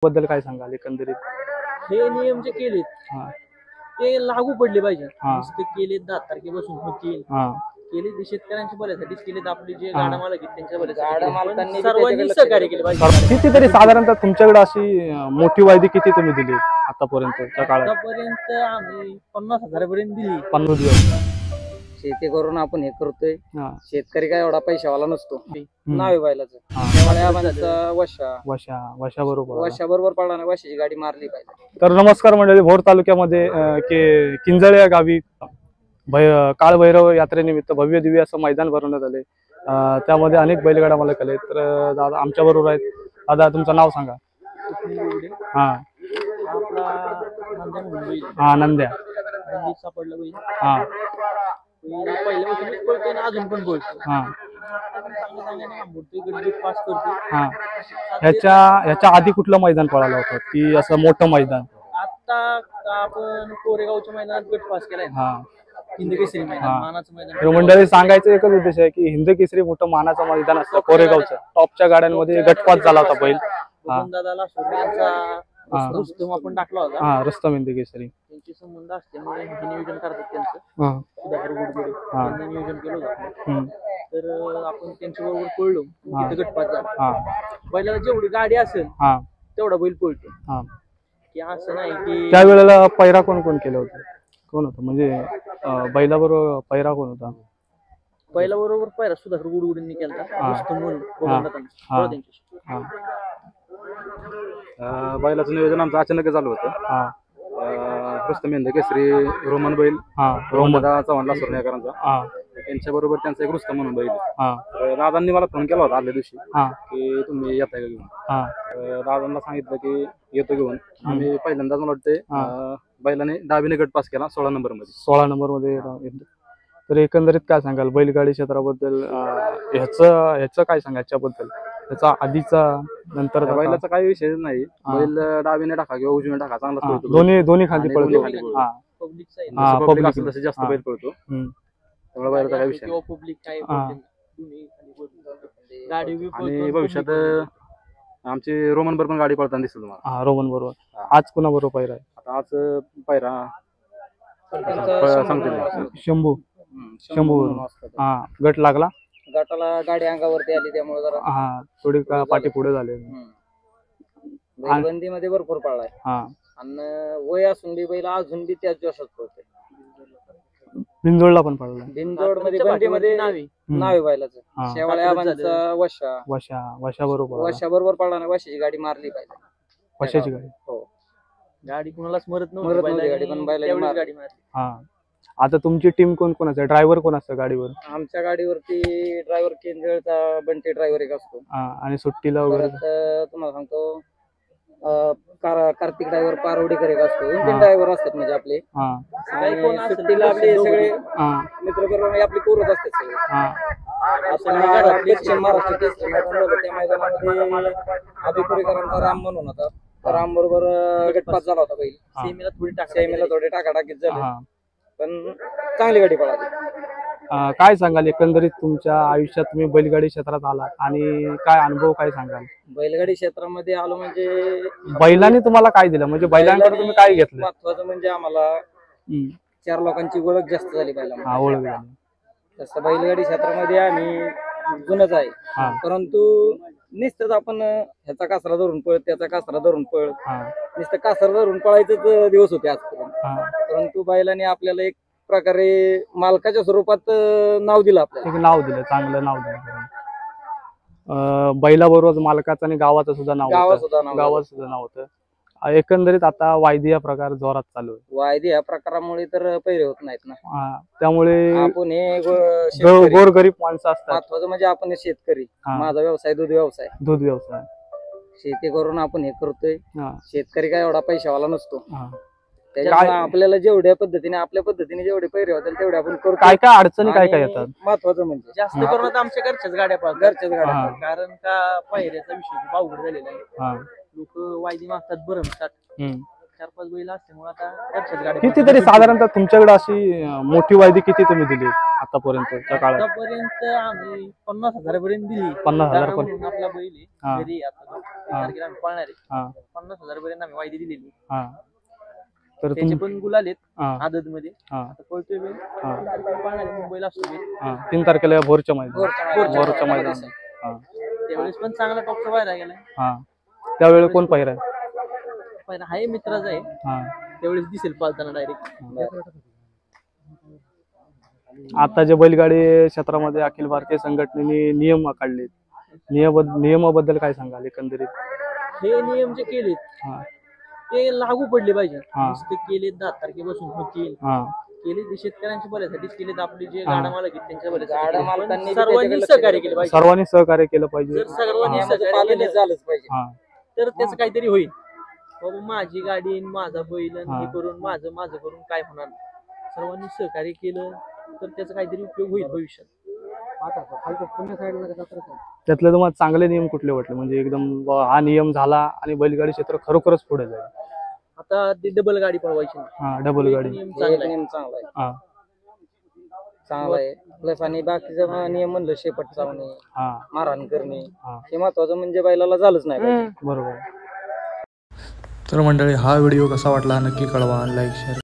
बद्दल काय सांगाल एकंदरीत? हे नियम जे केलेत हा ते लागू पडले पाहिजे. हा. नुसते केले 10 तारखेपासून होतील हा केले ते शेतकऱ्यांच्या भल्यासाठीच केलेत. आपले जे हा. गाडा मालक आहेत त्यांच्या गाडा भल्यासाठी मालकांनी सर्वांनी सहकार्य केले पाहिजे. कितीतरी साधारणतः तुमच्याकडे अशी मोठी वायदी किती तुम्ही दिली आतापर्यंतच्या काळात? आतापर्यंत आम्ही 50,000 पर्यंत दिली. 50 दिवस. शेती करून आपण हे करतोय. हा शेतकरी काय एवढा पैशावाला नसतो. नाव आहे बैलाचं. हा. त्यामुळे आबांचा वशा बरोबर वर्षाबरोबर पडला नाही. वर्षाची गाडी मारली पाहिजे. तर नमस्कार मंडळी, भोर तालुक्यामध्ये किंजळे या गावी काळभैरव यात्रेनिमित्त भव्य दिव्य असं मैदान भरवण्यात आले. त्यामध्ये अनेक बैलगाडा मालक आले. तर दादा आमच्या बरोबर आहेत. दादा तुमचं नाव सांगा. हा हा नंद्या सापडला पाहिजे. हा पहिल्यापासूनच पळतोय ना, अजून पण पळतो. हा पास करतो. हा ह्याच्या आधी कुठलं मैदान पळालं होतं की असं मोठं मैदान? आता आपण कोरेगावच्या मैदानात गट पास केलाय. हा हिंद केसरी मैदान, मानाचं मैदान. तर मंडळी सांगायचं एकच उद्देश आहे की हिंद केसरी मोठं मानाचं मैदान असतं कोरेगावचं. टॉपच्या गाड्यांमध्ये गटपास झाला होता बैल. दादाला रुस्तम आपण टाकला होता. हा रुस्तम हिंद केसरी. त्यांचे संबंध असल्यामुळे हे नियोजन करतात त्यांचं. सुधाकर गुडगुडे त्यांनी नियोजन केलं होतं. तर आपण त्यांच्या बरोबर पळलो. तिथे गटपास झाला. बैलाला जेवढी गाडी असेल तेवढा बैल पळतो. की असं नाही की त्यावेळेला पैरा कोण कोण केलं होतं? कोण होतं म्हणजे बैलाबरोबर पैरा कोण होता? बैला बरोबर पैरा सुधाकर गुडगुडेंनी केला. रुस्तम म्हणून बैलाचं नियोजन आमचं अचानक झालं होतं. रुस्तम हिंद केसरी रोमन बैल रोमदा चव्हाणला सोरण्याकरांचा त्यांच्या बरोबर त्यांचा एक रुस्तम म्हणून बैल. दादांनी मला फोन केला होता आदल्या दिवशी की तुम्ही येताय का घेऊन. दादांना सांगितलं की येतो घेऊन. आम्ही पहिल्यांदाच मला वाटते बैलाने डावीने गट पास केला 16 नंबर मध्ये. 16 नंबर मध्ये. तर एकंदरीत काय सांगाल बैलगाडी क्षेत्राबद्दल? ह्याचं काय सांगाल त्याबद्दल? त्याचा आधीचा नंतर बैलाचा काही विषय नाही. बैल डावीने टाका किंवा उजवीने टाका चांगला पळतो. दोन्ही खाली पळतो. पब्लिक असेल तसे जास्त बैल पळतो. त्यामुळे बैलाचा काही विषय नाही. पब्लिक काय गाडी आणि भविष्यात आमची रोमन बरोबर गाडी पळताना दिसत तुम्हाला. हा रोमन बरोबर. आज कुणा बरोबर पैरा आहे? आता आज पैरा सांगते शंभू हा गट लागला. गटाला गाडी अंगावरती आली त्यामुळे जरा थोडी पाठी पुढे झाले. बंदी मध्ये भरपूर पळलाय. आणि वय असून बी बैल अजून बी त्याच जोशात पळतोय. बिंदोडला पण पडला. बिंदोड मध्ये बंदीमध्ये नाव बैलाचं. शेवाळे आबांचा वशा बरोबर पळला नाही. वशाची गाडी मारली पाहिजे. वशाची गाडी. हो गाडी कुणालाच मरत नव्हती गाडी पण बैलाची गाडी मारली. हा आता तुमची टीम कोण कोण असते? ड्रायव्हर कोण असतं गाडीवर? आमच्या गाडीवरती ड्रायव्हर केंद्रचा बंटी ड्रायव्हर एक असतो. आणि सुट्टीला वगैरे तुम्हाला सांगतो कार्तिक ड्रायव्हर पारवडीकर एक असतो. 2-3 ड्रायव्हर असतात म्हणजे आपले. सुट्टीला आपले सगळे मित्र बरोबर आपले पोरच असतात सगळे. महाराष्ट्र केसरी मैदान होतं त्या मैदानामध्ये अभिपुरीकरांचा राम म्हणून होता. राम बरोबर गटपास झाला होता बैल. सेमीला थोडे टाकाटाकीत झाले पण चांगली गाडी पळाली. काय सांगाल एकंदरीत तुमच्या आयुष्यात तुम्ही बैलगाडी क्षेत्रात आलात आणि काय अनुभव काय सांगाल? बैलगाडी क्षेत्रामध्ये आलो म्हणजे बैलाने तुम्हाला काय दिलं? म्हणजे बैलांकडे तुम्ही काय घेतलं? महत्वाचं म्हणजे आम्हाला 4 लोकांची ओळख जास्त झाली बैलांना. ओळख झाली. तसं बैलगाडी क्षेत्रामध्ये आम्ही जुनच आहे. परंतु नुसतंच आपण ह्याचा कासरा धरून पळ त्याचा कासरा धरून पळ नुसतं कासरा धरून पळायचेच दिवस होते आजपर्यंत. परंतु बैलाने आपल्याला एक प्रकारे मालकाच्या स्वरूपात नाव दिलं. आपल्याला नाव दिलं, चांगलं नाव दिलं. बैलाबरोबर मालकाचं आणि गावाचं सुद्धा नाव होतं. एकंदरीत आता वायदी हा प्रकार जोरात चालू आहे. वायदी ह्या प्रकारामुळे तर पैरे होत नाहीत ना. त्यामुळे आपण हे गोरगरीब माणसं असतात. महत्वाचं म्हणजे आपण शेतकरी. माझा व्यवसाय दूध व्यवसाय. शेती करून आपण हे करतोय. शेतकरी काय एवढा पैशावाला नसतो. त्याच्यामुळे आपल्याला जेवढ्या पद्धतीने आपल्या पद्धतीने जेवढे पैरे होतील तेवढे आपण करतो. काय अडचणी काय येतात? महत्वाचं म्हणजे जास्त करून आमच्या घरच्याच गाड्या कारण का पैऱ्याचा विषय अवघड झालेला आहे. लोक वायदी मागतात भरमतात. 4-5 बैल असल्यामुळे आता घरच्याच गाडी कितीतरी साधारणतः तुमच्याकडे अशी मोठी वायदी किती तुम्ही दिली आतापर्यंतच्या काळात? आतापर्यंत आम्ही 50,000 पर्यंत दिली. 50,000 पण म्हणून आपला बैल आहे घरी आता तारखेला आम्ही पाळणार आहे. 50,000 पर्यंत आम्ही वायदी दिलेली. तर त्याचे पण गुलाल आहेत आदत मध्ये. हा. आता पळतोय बैल पाळणार आहे. मुंबईला असतो बैल. 3 तारखेला भोरच्या मैदान. त्यावेळेस पण चांगला टॉपचा पायरा गेलाय. त्यावेळी कोण पाहिरा आहे? पायरा आहे मित्राचा आहे. त्यावेळेस दिसेल पाळताना डायरेक्ट. आता जे बैलगाडी क्षेत्रामध्ये अखिल भारतीय संघटनेने नियम काढले, नियमाबद्दल काय सांगाल एकंदरीत? हे नियम जे केलेत ते लागू पडले पाहिजे. नुसते केले 10 तारखेपासून होतील केले ते शेतकऱ्यांच्या भल्यासाठीच केलेत. आपले जे गाडा मालक आहेत त्यांच्या भल्यासाठी सर्वांनी सहकार्य केलं पाहिजे. सर्वांनी सहकार्य केलं पाहिजे. जर सर्वांनी सहकार्य केलं झालंच पाहिजे तर त्याचं काहीतरी होईल. बाबा माझी गाडी माझा बैल हे करून माझं करून काय होणार. सर्वांनी सहकार्य केलं तर त्याचा काहीतरी उपयोग होईल भविष्यात. त्यातले तुम्हाला चांगले नियम कुठले वाटले, म्हणजे एकदम हा नियम झाला आणि बैलगाडी क्षेत्र खरोखरच पुढे जाईल? आता ती डबल गाडी पळवायची. डबल गाडी नियम चांगला आहे प्लस. आणि बाकीचा नियम म्हणलं शेपट चावणे मारहाण करणे हे महत्वाचं म्हणजे बैलाला झालंच नाही. बरोबर. तर मंडळी, हा व्हिडिओ कसा वाटला नक्की कळवा. Like share